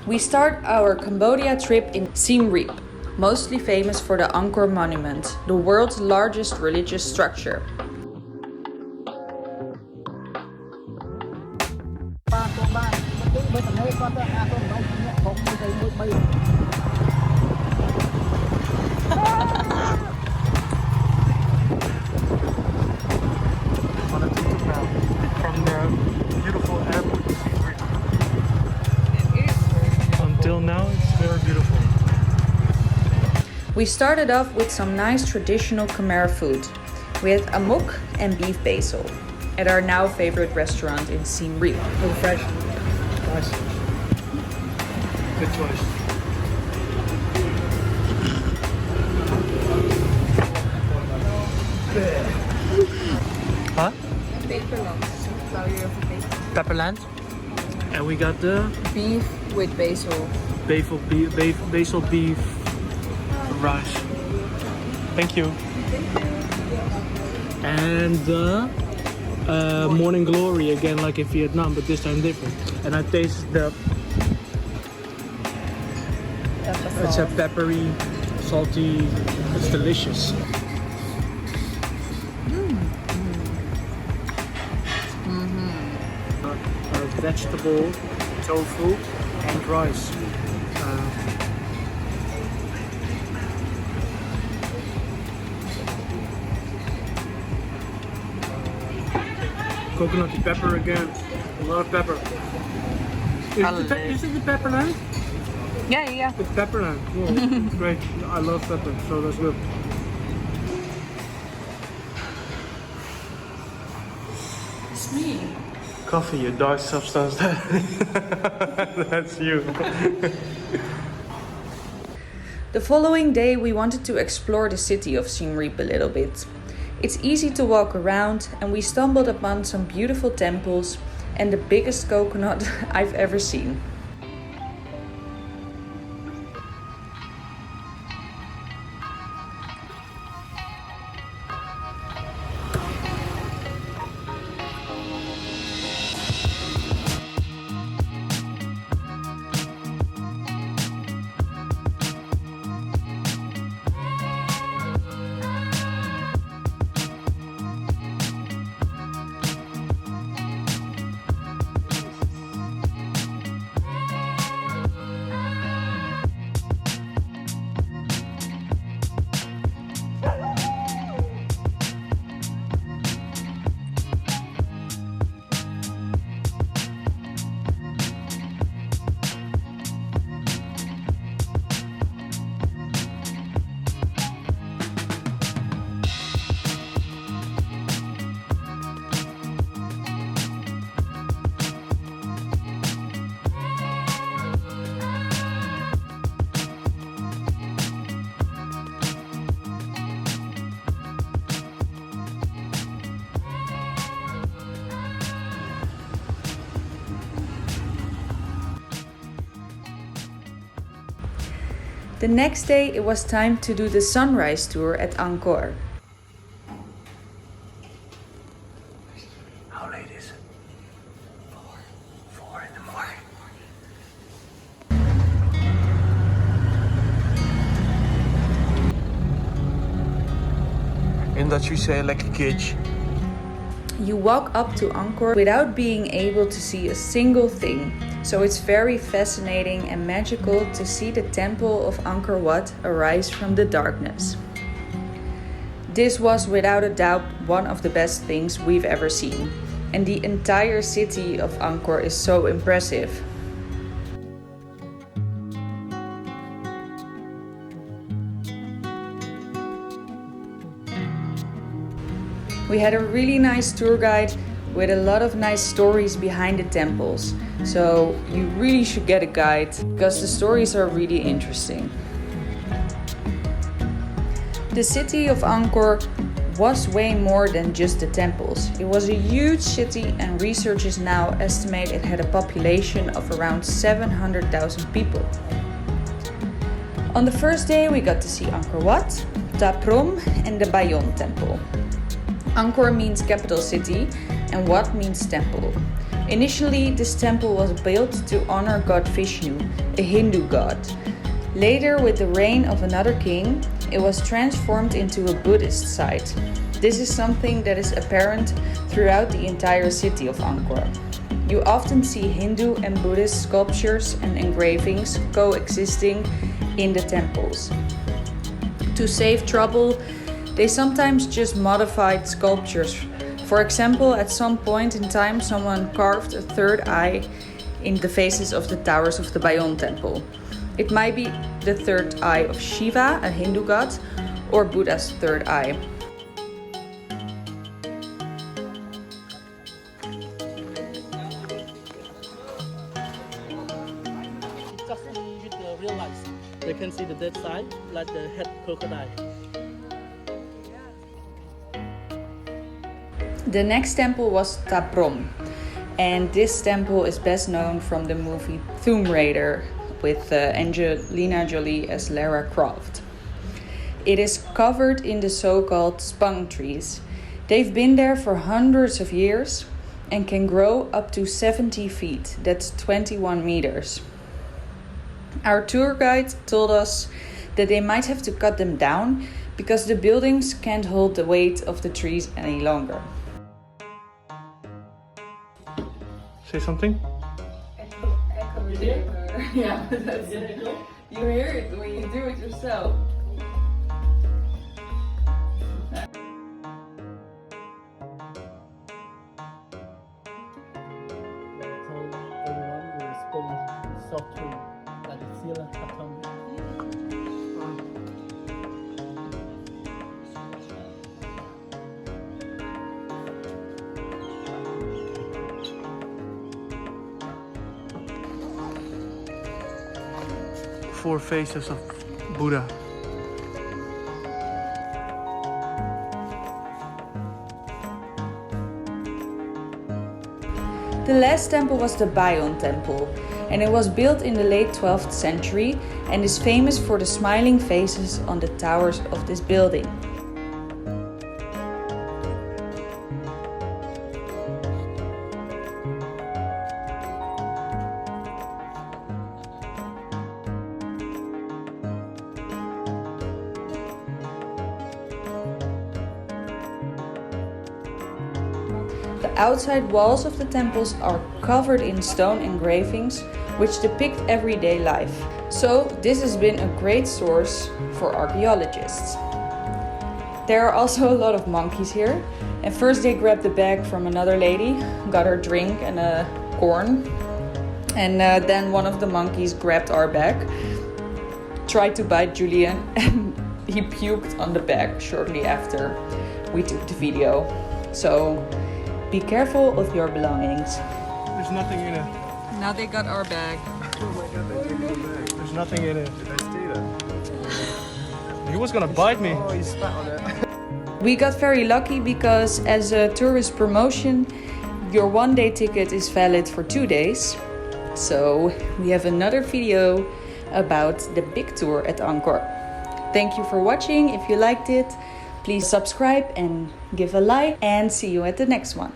We start our Cambodia trip in Siem Reap, mostly famous for the Angkor Monument, the world's largest religious structure. From the beautiful airport to Siem Reap. Until now, it's very beautiful. We started off with some nice traditional Khmer food. We had amok and beef basil at our now favorite restaurant in Siem Reap. So fresh. Nice. Good choice. Huh? Pepperland. And we got the Beef with basil. basil beef rice. Thank you. And the morning glory again, like in Vietnam, but this time different. And I taste the. It's a peppery, salty. It's delicious. Vegetable, tofu, and rice. Coconutty pepper again. A lot of pepper. Is it the pepperland? Yeah. It's pepperland. Whoa, it's great. I love pepper, so that's good. It's me. Coffee, you dark substance. That's you. The following day we wanted to explore the city of Siem Reap a little bit. It's easy to walk around and we stumbled upon some beautiful temples and the biggest coconut I've ever seen. The next day it was time to do the sunrise tour at Angkor. How late is it? 4 in the morning. In dat je zei lekker kitsch. You walk up to Angkor without being able to see a single thing. So it's very fascinating and magical to see the temple of Angkor Wat arise from the darkness. This was without a doubt one of the best things we've ever seen. And the entire city of Angkor is so impressive. We had a really nice tour guide with a lot of nice stories behind the temples. So you really should get a guide because the stories are really interesting. The city of Angkor was way more than just the temples. It was a huge city and researchers now estimate it had a population of around 700,000 people. On the first day we got to see Angkor Wat, Prohm and the Bayon Temple. Angkor means capital city and Wat means temple. Initially, this temple was built to honor god Vishnu, a Hindu god. Later, with the reign of another king, it was transformed into a Buddhist site. This is something that is apparent throughout the entire city of Angkor. You often see Hindu and Buddhist sculptures and engravings coexisting in the temples. To save trouble, they sometimes just modified sculptures. For example, at some point in time, someone carved a third eye in the faces of the towers of the Bayon Temple. It might be the third eye of Shiva, a Hindu god, or Buddha's third eye. Just with the real lights, they can see the dead side, like the head crocodile. The next temple was Prohm, and this temple is best known from the movie Tomb Raider with Angelina Jolie as Lara Croft. It is covered in the so-called spung trees. They've been there for hundreds of years and can grow up to 70 feet, that's 21 meters. Our tour guide told us that they might have to cut them down because the buildings can't hold the weight of the trees any longer. Say something? Yeah, that's it. You hear it when you do it yourself. Told everyone we were spoon soft tree, like the seal carton. Four faces of Buddha. The last temple was the Bayon Temple, and it was built in the late 12th century and is famous for the smiling faces on the towers of this building. The outside walls of the temples are covered in stone engravings which depict everyday life. So this has been a great source for archaeologists. There are also a lot of monkeys here. And first they grabbed the bag from another lady, got her drink and a corn. And then one of the monkeys grabbed our bag, tried to bite Julian, and he puked on the bag shortly after we took the video. So be careful of your belongings. There's nothing in it. Now they got our bag. Oh my god, they took the bag. There's nothing in it. Did I steal it? He was gonna bite me. Oh, he spat on it. We got very lucky because as a tourist promotion, your one-day ticket is valid for 2 days. So we have another video about the big tour at Angkor. Thank you for watching. If you liked it, please subscribe and give a like, and see you at the next one.